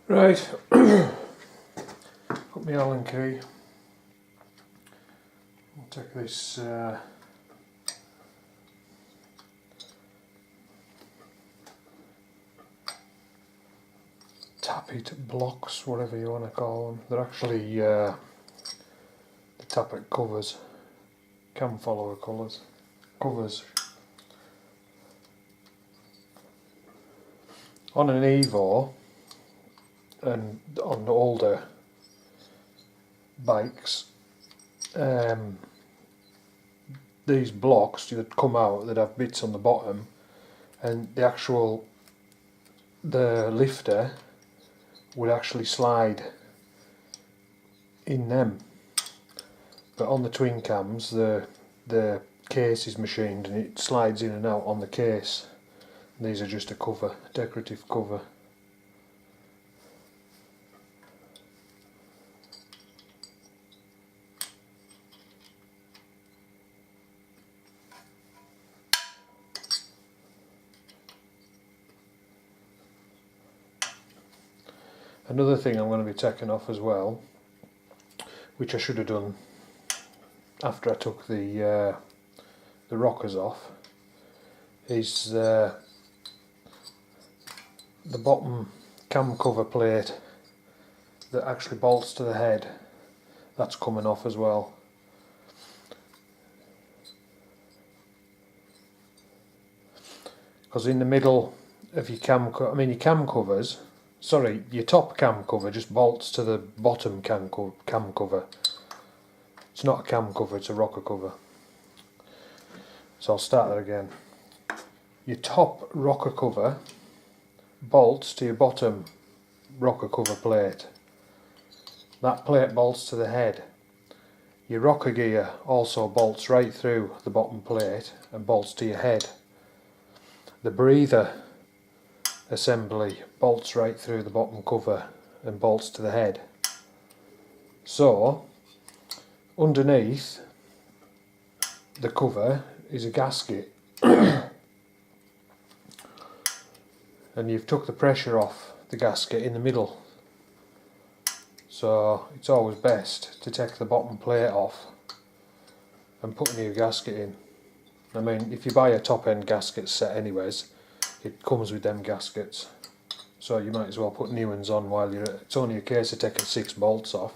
Right, put my Allen key. I'll take this tappet blocks, whatever you want to call them. They're actually the tappet covers, cam follower covers. On an Evo and on older bikes, these blocks that come out that have bits on the bottom, and the lifter would actually slide in them. But on the twin cams, the case is machined and it slides in and out on the case. And these are just a cover, decorative cover. Another thing I'm going to be taking off as well, which I should have done after I took the rockers off, is the bottom cam cover plate that actually bolts to the head. That's coming off as well. Because in the middle of your your top cam cover just bolts to the bottom cam cover. It's not a cam cover, it's a rocker cover. So I'll start that again. Your top rocker cover bolts to your bottom rocker cover plate. That plate bolts to the head. Your rocker gear also bolts right through the bottom plate and bolts to your head. The breather assembly bolts right through the bottom cover and bolts to the head. So underneath the cover is a gasket and you've took the pressure off the gasket in the middle, so it's always best to take the bottom plate off and put a new gasket in. I mean, if you buy a top end gasket set anyways, it comes with them gaskets, so you might as well put new ones on while you're at it. It's only a case of taking 6 bolts off.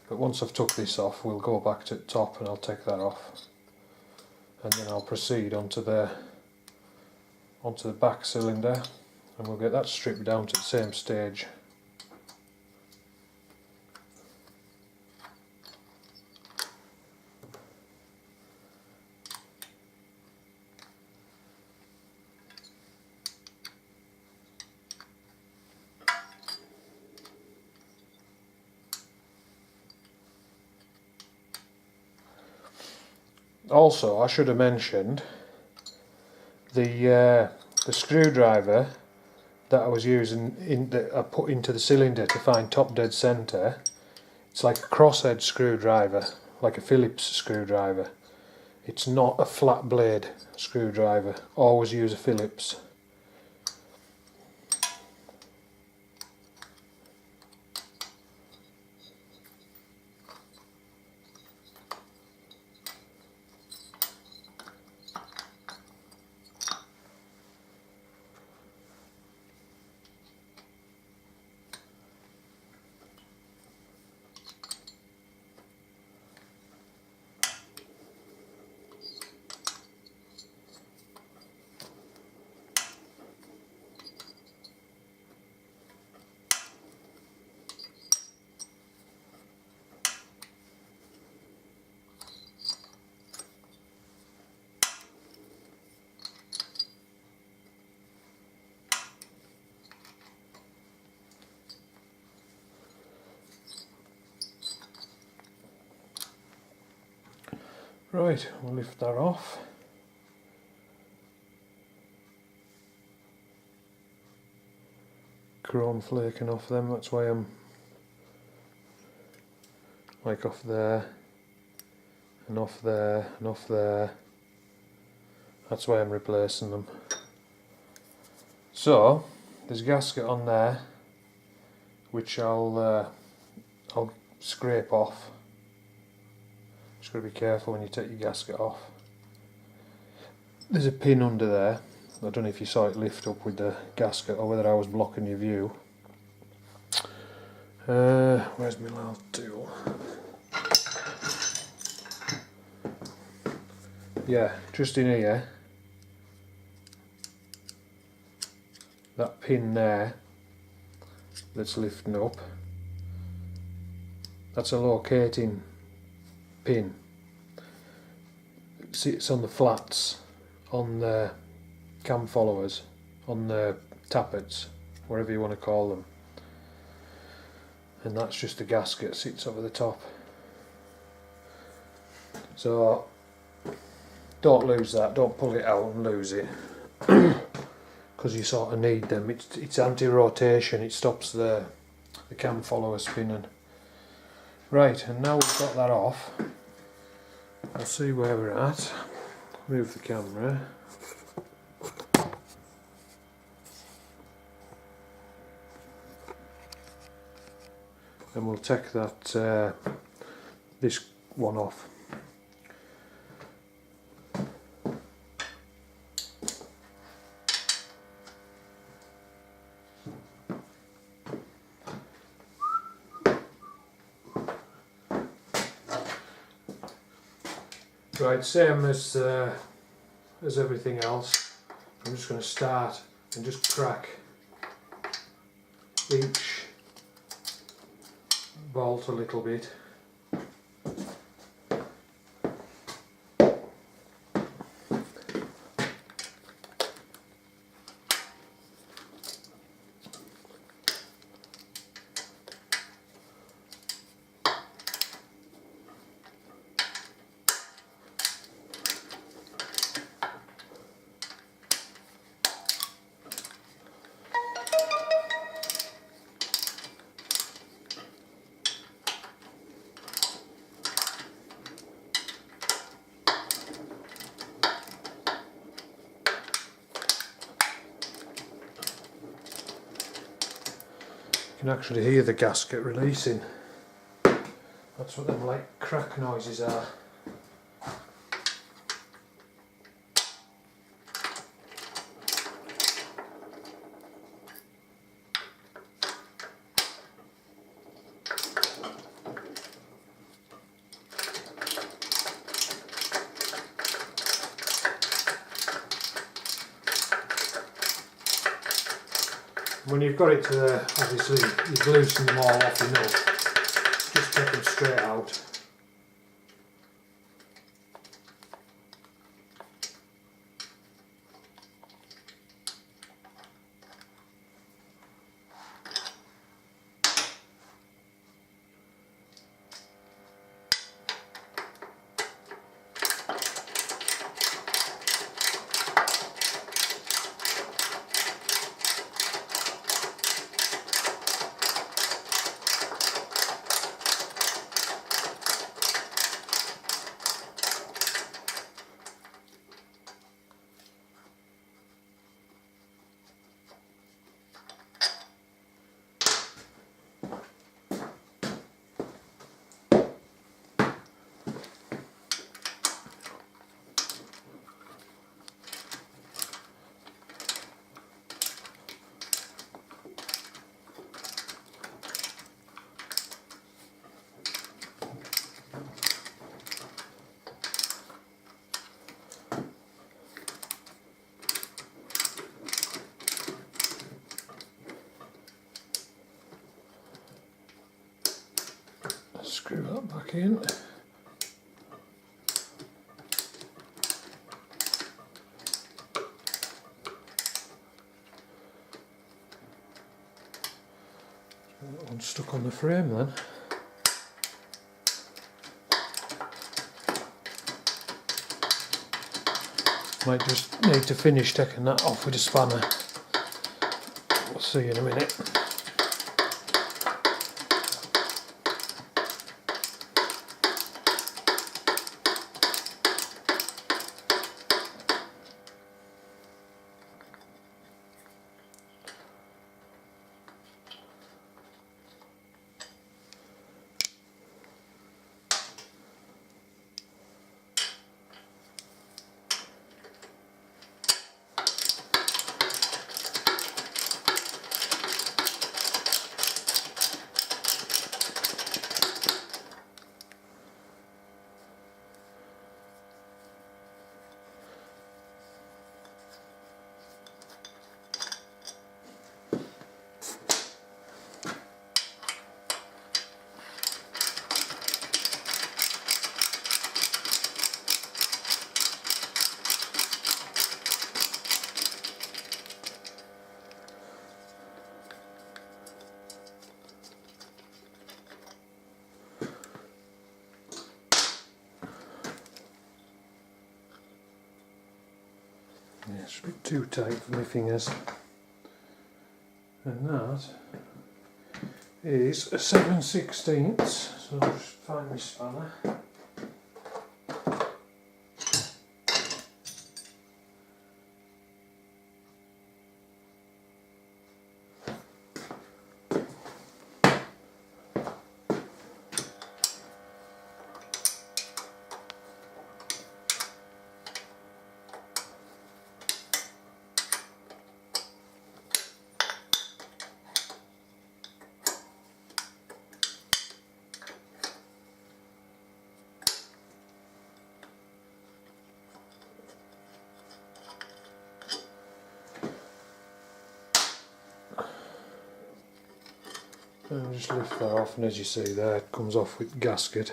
But once I've took this off, we'll go back to the top and I'll take that off, and then I'll proceed onto the back cylinder and we'll get that stripped down to the same stage. Also, I should have mentioned the screwdriver that I was using that I put into the cylinder to find top dead centre. It's like a crosshead screwdriver, like a Phillips screwdriver. It's not a flat blade screwdriver. Always use a Phillips. Right, we'll lift that off. Chrome flaking off them, that's why I'm like off there and off there and off there. That's why I'm replacing them. So there's a gasket on there which I'll scrape off. Just got to be careful when you take your gasket off. There's a pin under there. I don't know if you saw it lift up with the gasket or whether I was blocking your view. Where's my little tool? Yeah, just in here. That pin there that's lifting up, that's a locating pin. See, it's on the flats, on the cam followers, on the tappets, whatever you want to call them, and that's just the gasket sits over the top. So don't lose that, don't pull it out and lose it, because you sort of need them. It's anti-rotation, it stops the cam follower spinning. Right, and now we've got that off, I'll see where we're at. Move the camera. And we'll take that this one off. Right, same as everything else. I'm just going to start and just crack each bolt a little bit. You can actually hear the gasket releasing. That's what them like crack noises are. When you've got it to there, obviously you've loosened them all off enough, just take them straight out. Screw that back in. That one's stuck on the frame then. Might just need to finish taking that off with a spanner. We'll see in a minute. Yeah, it's a bit too tight for my fingers. And that is a 7/16, so I'll just find my spanner. And just lift that off, and as you see there, it comes off with gasket.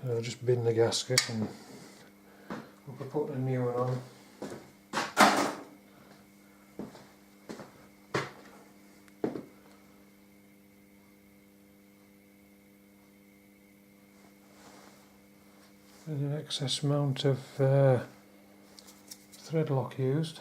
I'll just bin the gasket and we'll be putting a new one on. There's an excess amount of thread lock used.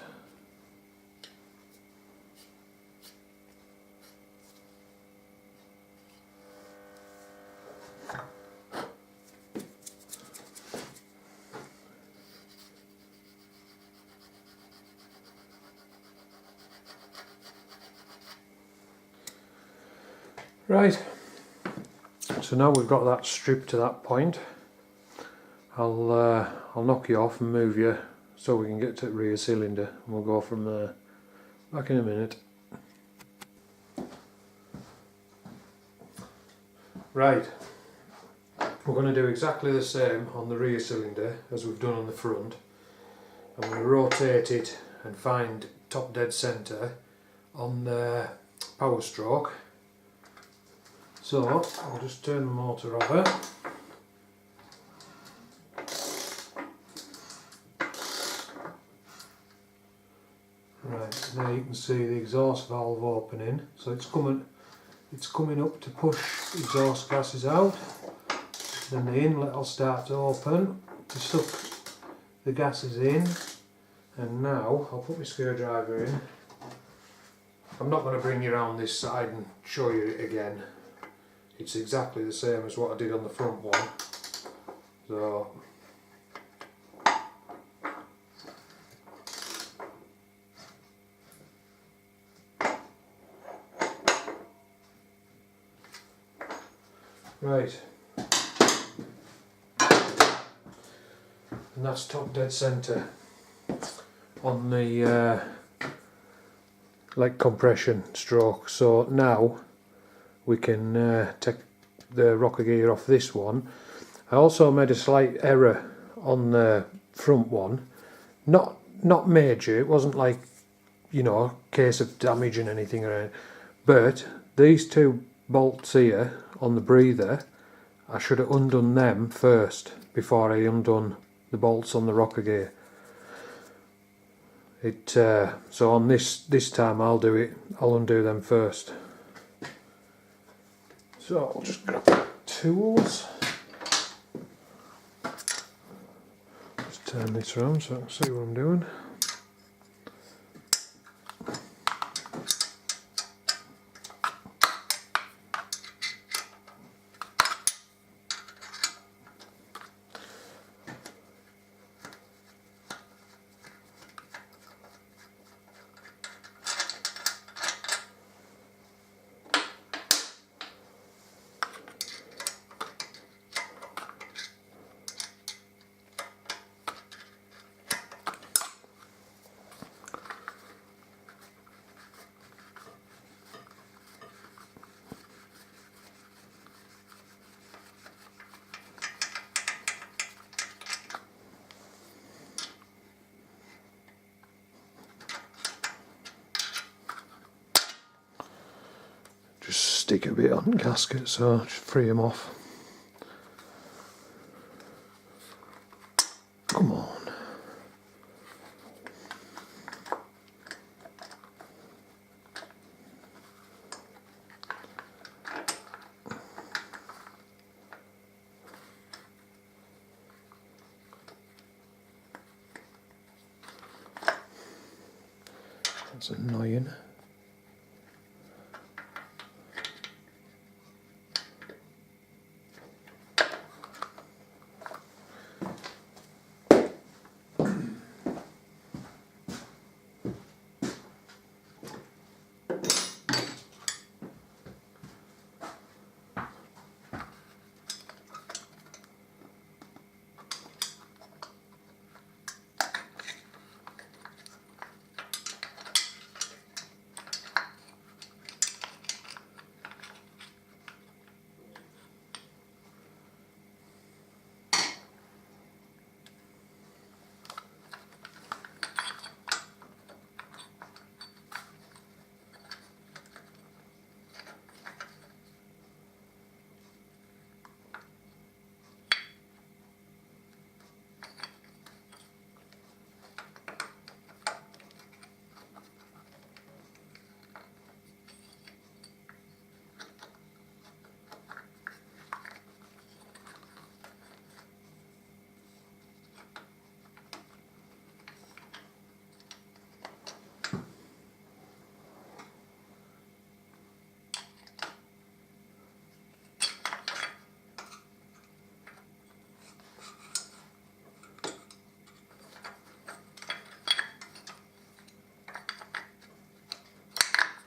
Right, so now we've got that stripped to that point, I'll knock you off and move you so we can get to the rear cylinder, and we'll go from there. Back in a minute. Right, we're going to do exactly the same on the rear cylinder as we've done on the front. I'm going to rotate it and find top dead centre on the power stroke. So I'll just turn the motor over. Right, now you can see the exhaust valve opening, so it's coming up to push exhaust gases out. Then the inlet will start to open to suck the gases in, and now I'll put my screwdriver in. I'm not going to bring you around this side and show you it again. It's exactly the same as what I did on the front one. So right, and that's top dead centre on the leg compression stroke. So now we can take the rocker gear off this one. I also made a slight error on the front one, not major, it wasn't like, you know, a case of damaging anything or anything, but these two bolts here on the breather, I should have undone them first before I undone the bolts on the rocker gear. So on this time I'll undo them first. So I'll just grab tools. Just turn this around so I can see what I'm doing. Just stick a bit on the gasket, so just free them off. Come on. That's annoying.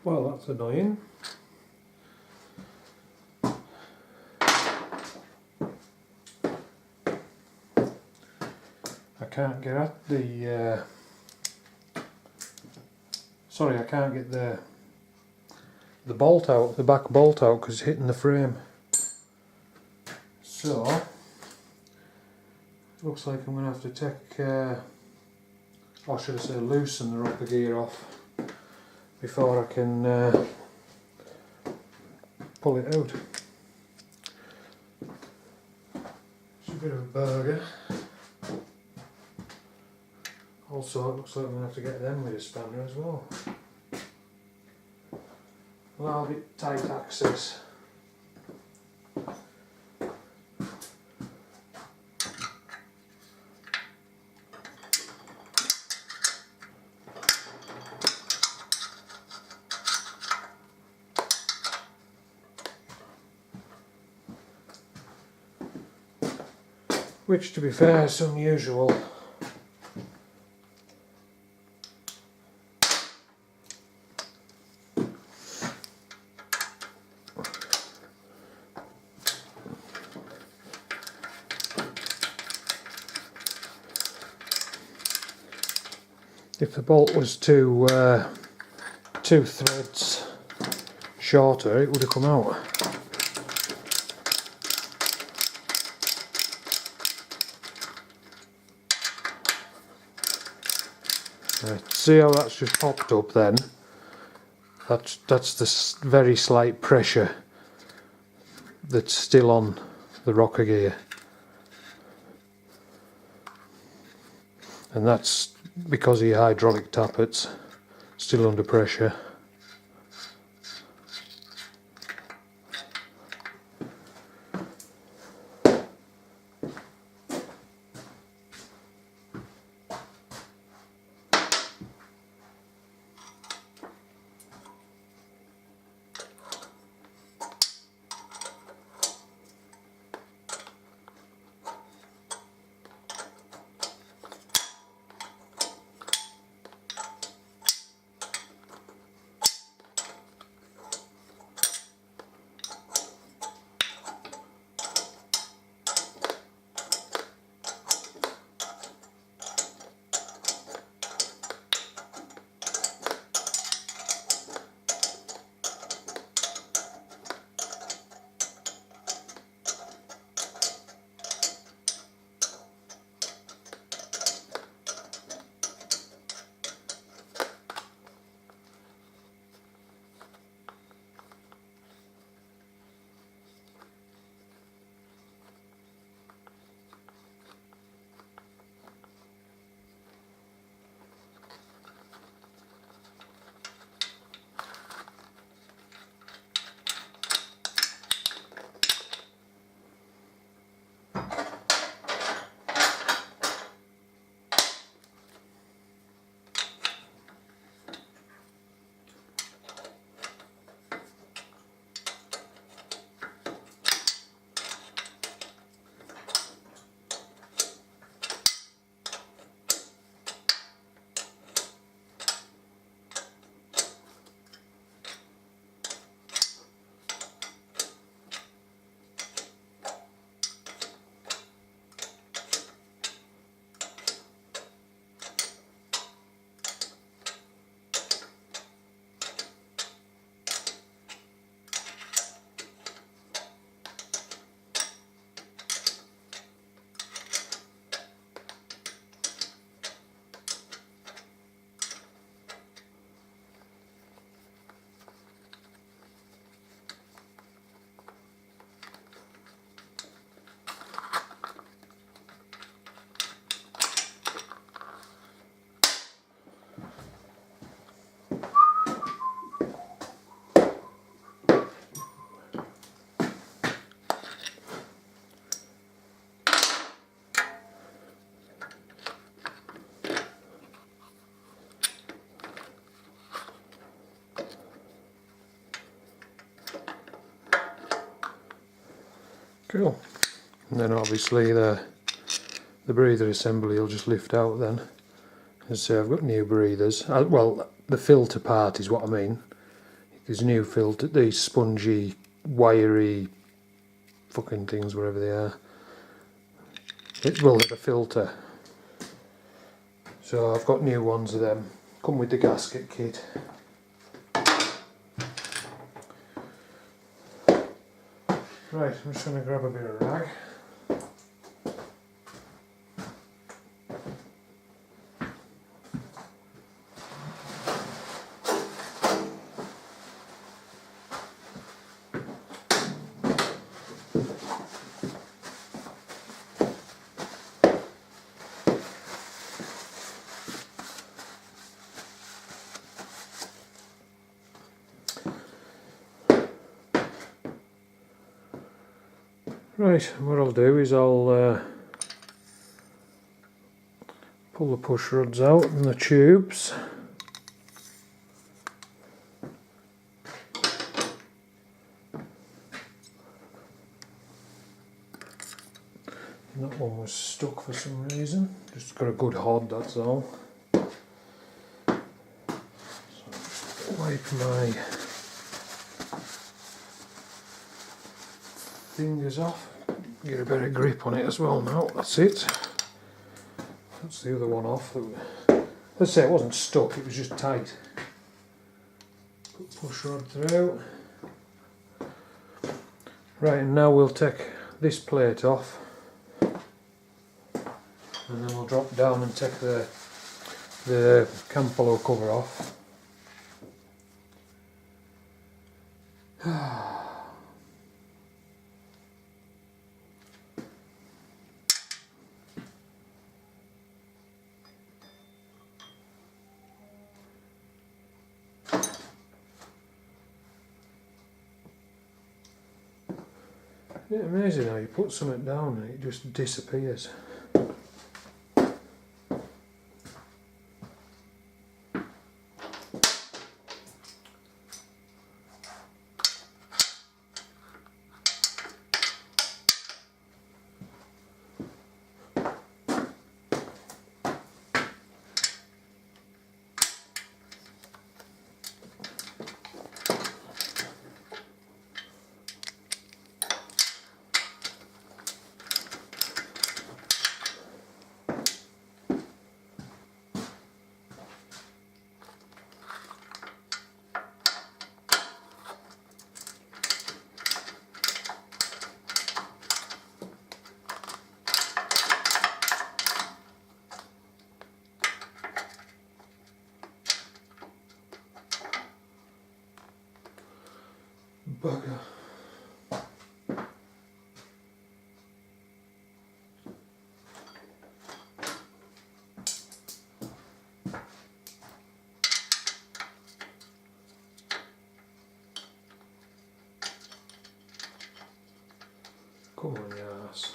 Well, that's annoying. I can't get at the sorry, I can't get the bolt out, the back bolt out, because it's hitting the frame. So looks like I'm going to have to take, or should I say loosen the rocker gear off before I can pull it out. It's a bit of a burger. Also, it looks like I'm going to have to get them with a spanner as well. Allow a bit tight access. Which, to be fair, is unusual. If the bolt was two threads shorter, it would have come out. Right, see how that's just popped up then? That's the very slight pressure that's still on the rocker gear. And that's because of your hydraulic tappets, still under pressure. Cool. And then obviously the breather assembly will just lift out then. As I say, I've got new breathers. Well, the filter part is what I mean. There's new filter, these spongy, wiry fucking things, wherever they are. Well, they're a filter. So I've got new ones of them. Come with the gasket kit. Right, I'm just going to grab a bit of rag. Right, what I'll do is I'll pull the push rods out and the tubes. And that one was stuck for some reason. Just got a good hod, that's all. So just wipe my fingers off. Get a better grip on it as well now. That's it. That's the other one off. Let's say it wasn't stuck, it was just tight. Put push rod through. Right, and now we'll take this plate off. And then we'll drop down and take the Campolo cover off. Isn't it amazing how you put something down and it just disappears? Bugger. Come on, you ass.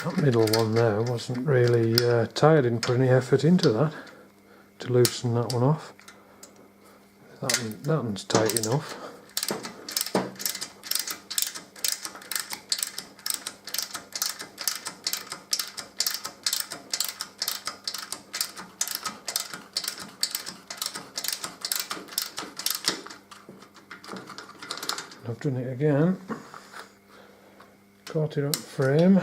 That middle one there wasn't really tight. I didn't put any effort into that to loosen that one off. That one's tight enough. I've done it again. Caught it up frame.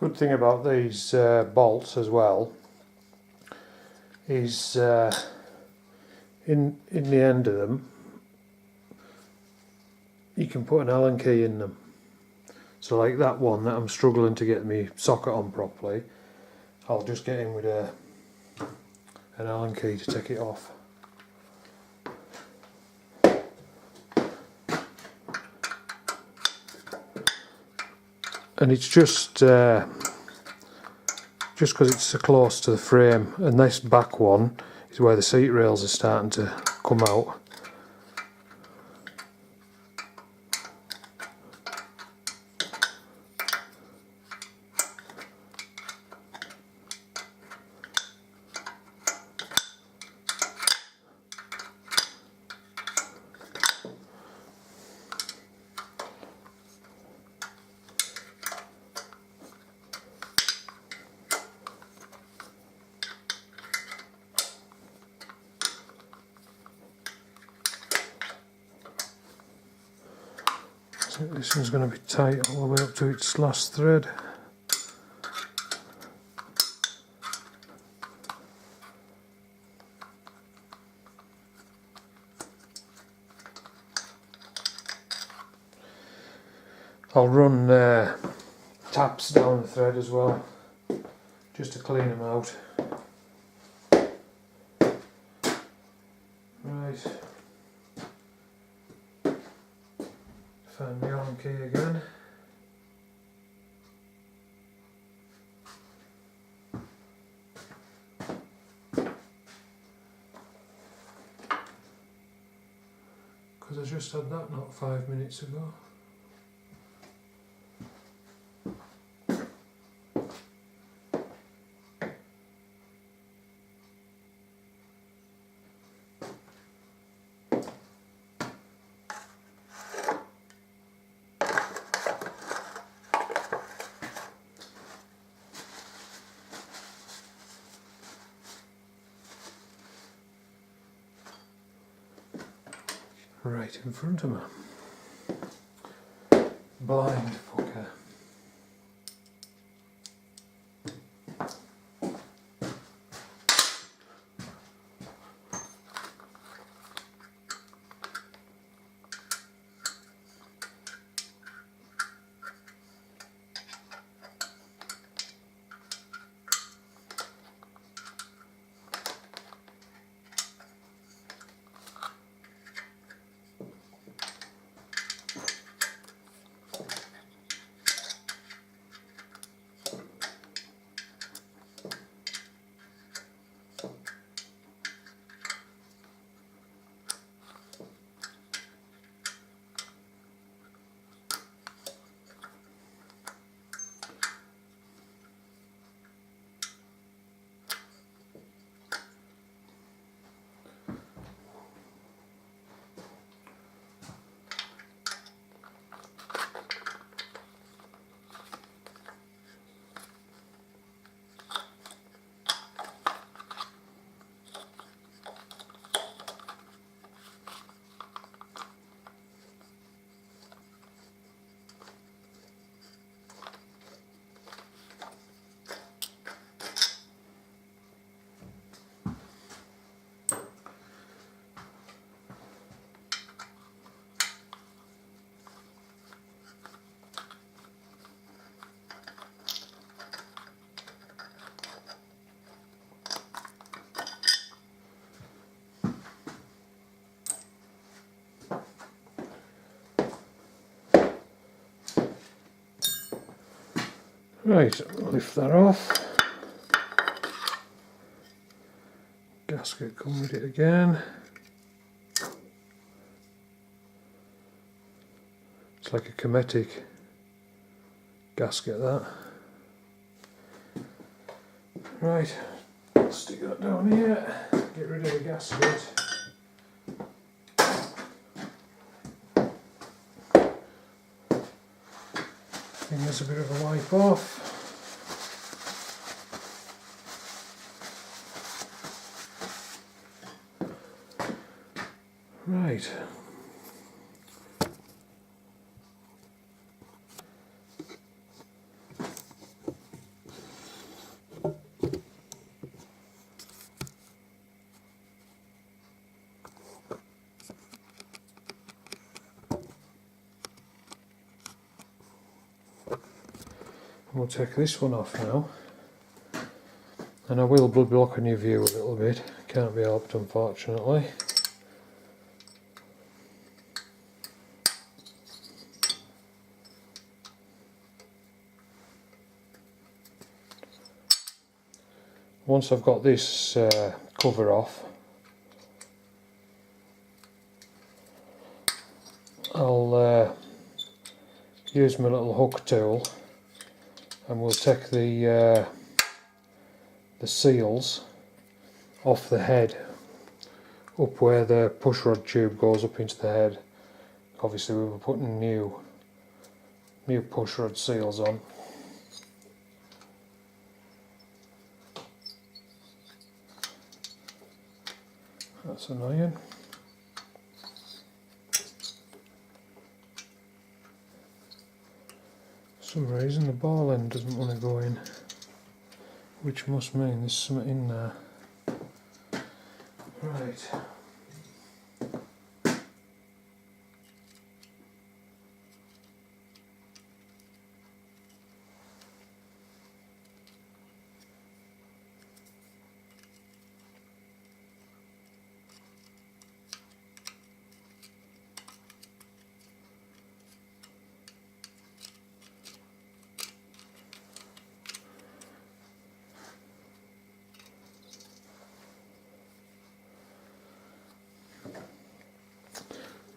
Good thing about these bolts as well is in the end of them you can put an Allen key in them. So like that one that I'm struggling to get my socket on properly, I'll just get in with an Allen key to take it off. And it's just because it's so close to the frame, and this back one is where the seat rails are starting to come out. I think this one's going to be tight all the way up to its last thread. I'll run taps down the thread as well, just to clean them out. Right. Find the Allen key again. Because I just had that not 5 minutes ago. Right in front of me. Blind fucker. Right, lift that off. Gasket come with it again. It's like a Cometic gasket, that. Right, stick that down here, get rid of the gasket. Give this a bit of a wipe off. Right. We'll take this one off now, and I will blood block on your view a little bit, can't be helped unfortunately. Once I've got this cover off, I'll use my little hook tool and we'll take the seals off the head up where the pushrod tube goes up into the head. Obviously we were putting new pushrod seals on. That's annoying. For some reason the ball end doesn't want to go in, which must mean there's something in there. Right.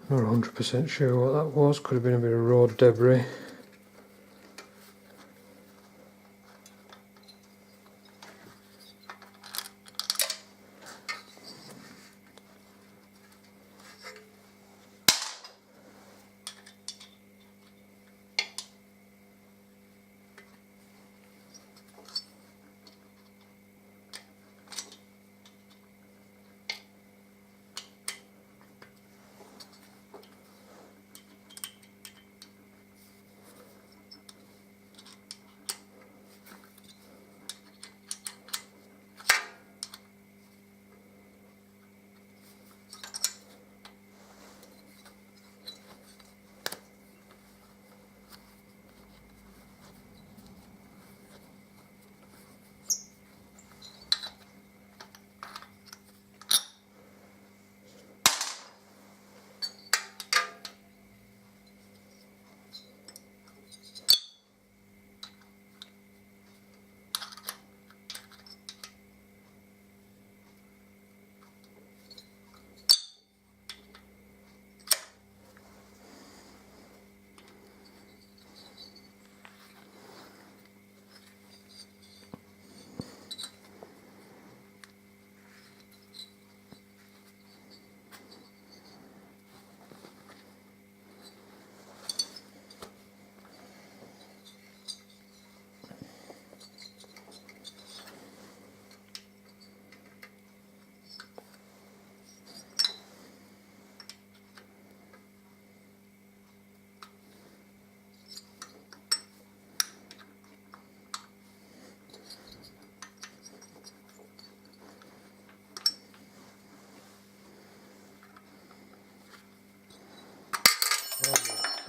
Not 100% sure what that was, could have been a bit of road debris.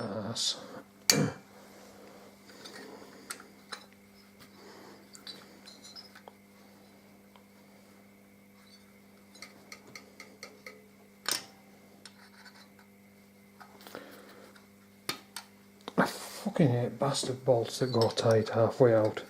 Ass. I fucking hate bastard bolts that go tight halfway out.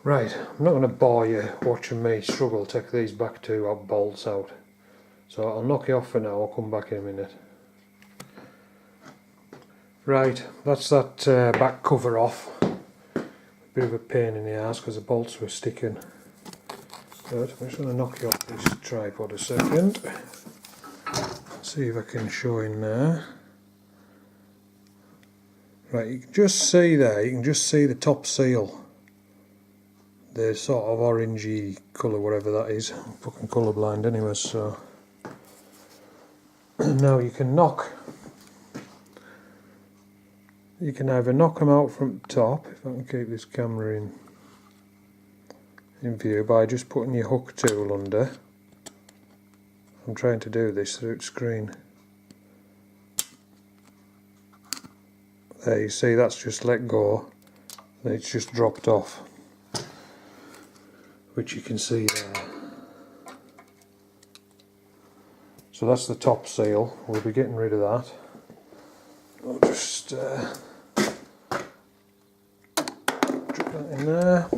Right, I'm not going to bore you watching me struggle to take these back two bolts out. So I'll knock you off for now, I'll come back in a minute. Right, that's that back cover off. Bit of a pain in the ass because the bolts were sticking. But I'm just going to knock you off this tripod a second. See if I can show in there. Right, you can just see there, you can just see the top seal. The sort of orangey colour, whatever that is. I'm fucking colourblind anyway, so. Now you can knock you can either knock them out from top, if I can keep this camera in view, by just putting your hook tool under. I'm trying to do this through the screen. There, you see that's just let go, and it's just dropped off, which you can see there. So that's the top seal. We'll be getting rid of that. I'll just drop that in there,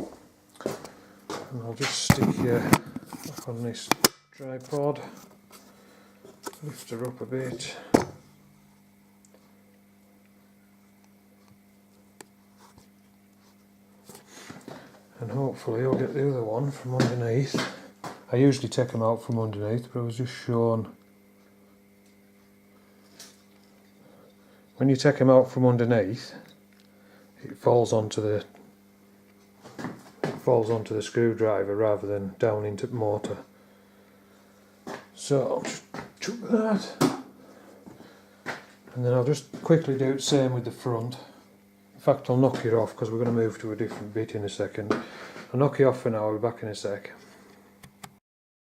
and I'll just stick you up on this tripod, lift her up a bit. And hopefully I'll get the other one from underneath. I usually take them out from underneath, but I was just shown when you take them out from underneath, it falls onto the screwdriver rather than down into the motor. So I'll just chuck that, and then I'll just quickly do the same with the front. In fact, I'll knock it off because we're going to move to a different bit in a second. I'll knock it off for now, I'll be back in a sec.